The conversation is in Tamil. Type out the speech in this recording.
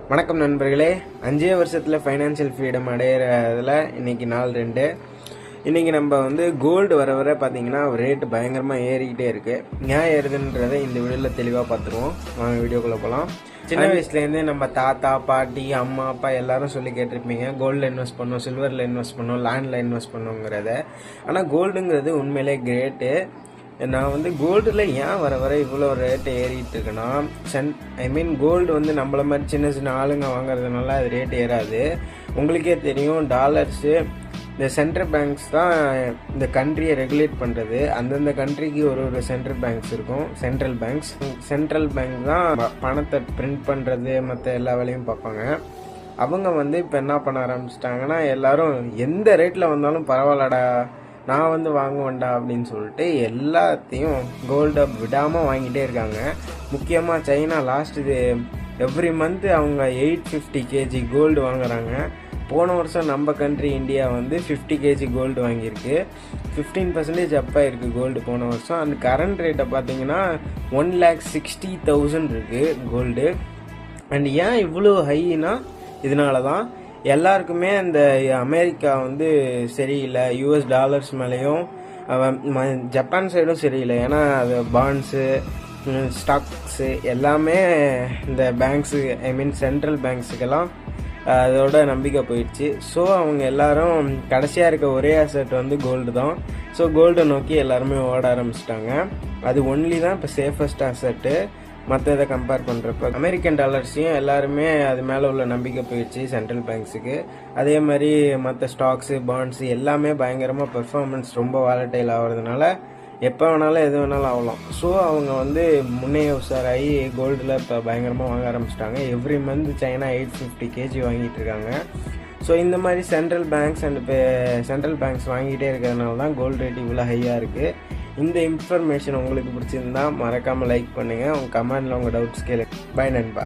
வணக்கம் நண்பர்களே. 5 வருஷத்தில் ஃபைனான்சியல் ஃப்ரீடம் அடையிறதுல இன்னைக்கு நாள் 2. இன்றைக்கி நம்ம கோல்டு வர வர பார்த்தீங்கன்னா ரேட்டு பயங்கரமாக ஏறிக்கிட்டே இருக்குது. ஏன் ஏறுதுன்றதை இந்த வீடியோவில் தெளிவாக பார்த்துருவோம். வாங்க வீடியோக்குள்ளே போகலாம். சின்ன வயசுலேருந்தே நம்ம தாத்தா பாட்டி அம்மா அப்பா எல்லாரும் சொல்லி கேட்டிருப்பீங்க, கோல்டில் இன்வெஸ்ட் பண்ணோம், சில்வரில் இன்வெஸ்ட் பண்ணோம், லேண்டில் இன்வெஸ்ட் பண்ணோங்கிறத. ஆனால் கோல்டுங்கிறது உண்மையிலே கிரேட்டு. நான் கோல்டில் ஏன் வர வர இவ்வளோ ரேட்டு ஏறிட்டு இருக்குன்னா, கோல்டு நம்மள மாதிரி சின்ன சின்ன ஆளுங்க வாங்குறதுனால அது ரேட் ஏறாது. உங்களுக்கே தெரியும், டாலர்ஸு இந்த சென்ட்ரல் பேங்க்ஸ் தான் இந்த கண்ட்ரியை ரெகுலேட் பண்ணுறது. அந்தந்த கண்ட்ரிக்கு ஒரு சென்ட்ரல் பேங்க்ஸ் இருக்கும். சென்ட்ரல் பேங்க் தான் பணத்தை பிரிண்ட் பண்ணுறது, மற்ற எல்லா வேலையும் பார்ப்பாங்க. அவங்க இப்போ என்ன பண்ண ஆரம்பிச்சிட்டாங்கன்னா, எல்லாரும் எந்த ரேட்டில் வந்தாலும் பரவாயில்லடா, நான் வாங்குவேன்டா அப்படின்னு சொல்லிட்டு எல்லாத்தையும் கோல்டை விடாமல் வாங்கிட்டே இருக்காங்க. முக்கியமாக சைனா இது எவ்ரி மந்த் அவங்க 850 kg கோல்டு வாங்குறாங்க. போன வருஷம் நம்ம கண்ட்ரி இந்தியா 50 kg கோல்டு வாங்கியிருக்கு. 15% அப் ஆயிருக்கு கோல்டு போன வருஷம். அந்த கரண்ட் ரேட்டை பார்த்தீங்கன்னா 1,60,000 இருக்குது கோல்டு. அண்ட் ஏன் இவ்வளோ ஹைனா, இதனால தான் எல்லாருக்குமே அந்த அமெரிக்கா சரியில்லை, யூஎஸ் டாலர்ஸ் மேலேயும் ஜப்பான் சைடும் சரியில்லை. ஏன்னா அது பாண்ட்ஸு, ஸ்டாக்ஸு எல்லாமே இந்த பேங்க்ஸு, சென்ட்ரல் பேங்க்ஸுக்கெல்லாம் அதோட நம்பிக்கை போயிடுச்சு. ஸோ அவங்க எல்லாரும் கடைசியாக இருக்க ஒரே அசெட் கோல்டு தான். ஸோ கோல்டை நோக்கி எல்லாருமே ஓட ஆரம்பிச்சிட்டாங்க. அது ஒன்லி தான் இப்போ சேஃபஸ்ட் அசெட்டு. மற்ற இதை கம்பேர் பண்ணுறப்ப அமெரிக்கன் டாலர்ஸையும் எல்லாருமே அது மேலே உள்ள நம்பிக்கை போயிடுச்சு சென்ட்ரல் பேங்க்ஸுக்கு. அதே மாதிரி மற்ற ஸ்டாக்ஸு, பாண்ட்ஸு எல்லாமே பயங்கரமாக பெர்ஃபார்மன்ஸ் ரொம்ப வாலட்டைல் ஆகிறதுனால எப்போ வேணாலும் எது வேணாலும் ஆகலாம். ஸோ அவங்க முன்னைய உஷாராகி கோல்டில் இப்போ பயங்கரமாக வாங்க ஆரம்பிச்சிட்டாங்க. எவ்ரி மந்த் சைனா 850 kg வாங்கிட்டு இருக்காங்க. ஸோ இந்த மாதிரி சென்ட்ரல் பேங்க்ஸ் வாங்கிட்டே இருக்கிறதுனால தான் கோல்டு ரேட் இவ்வளோ ஹையாக இருக்குது. இந்த இன்ஃபர்மேஷன் உங்களுக்கு பிடிச்சிருந்தா மறக்காமல் லைக் பண்ணுங்கள். உங்கள் கமெண்டில் உங்கள் டவுட்ஸ் கேளுங்க. பை நண்பா.